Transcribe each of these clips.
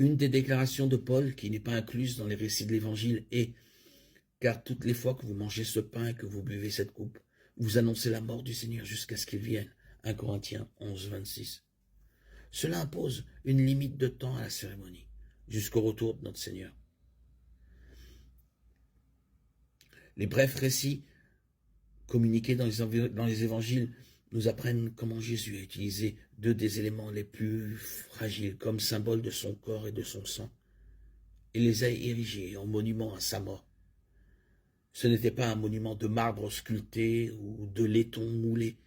Une des déclarations de Paul qui n'est pas incluse dans les récits de l'Évangile est « Car toutes les fois que vous mangez ce pain et que vous buvez cette coupe, vous annoncez la mort du Seigneur jusqu'à ce qu'il vienne. » 1 Corinthiens 11, 26. Cela impose une limite de temps à la cérémonie, jusqu'au retour de notre Seigneur. Les brefs récits communiqués dans les évangiles nous apprennent comment Jésus a utilisé deux des éléments les plus fragiles comme symbole de son corps et de son sang, et les a érigés en monument à sa mort. Ce n'était pas un monument de marbre sculpté ou de laiton moulé,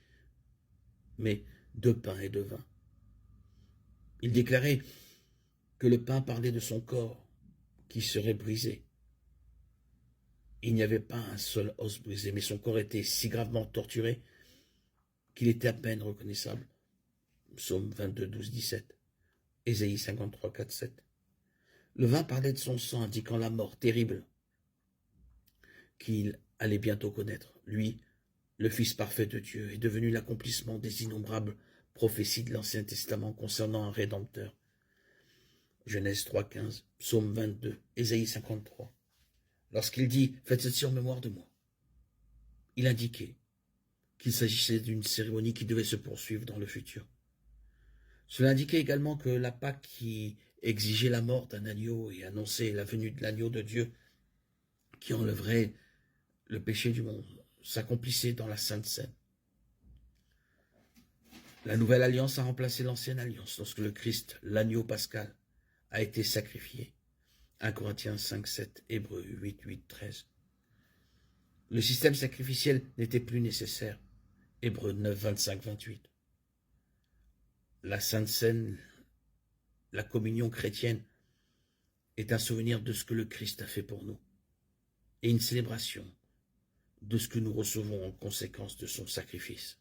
mais de pain et de vin. Il déclarait que le pain parlait de son corps qui serait brisé. Il n'y avait pas un seul os brisé, mais son corps était si gravement torturé qu'il était à peine reconnaissable. Psaume 22, 12, 17. Ésaïe 53, 4, 7. Le vin parlait de son sang, indiquant la mort terrible qu'il allait bientôt connaître. Lui, le Fils parfait de Dieu, est devenu l'accomplissement des innombrables prophéties de l'Ancien Testament concernant un Rédempteur. Genèse 3, 15, Psaume 22, Ésaïe 53. Lorsqu'il dit « Faites ceci en mémoire de moi », il indiquait qu'il s'agissait d'une cérémonie qui devait se poursuivre dans le futur. Cela indiquait également que la Pâque qui exigeait la mort d'un agneau et annonçait la venue de l'agneau de Dieu qui enlèverait le péché du monde s'accomplissait dans la Sainte Seine. La nouvelle alliance a remplacé l'ancienne alliance lorsque le Christ, l'agneau pascal, a été sacrifié. 1 Corinthiens 5, 7, Hébreux 8, 8, 13. Le système sacrificiel n'était plus nécessaire. Hébreux 9, 25, 28. La Sainte Seine, la communion chrétienne, est un souvenir de ce que le Christ a fait pour nous et une célébration de ce que nous recevons en conséquence de son sacrifice.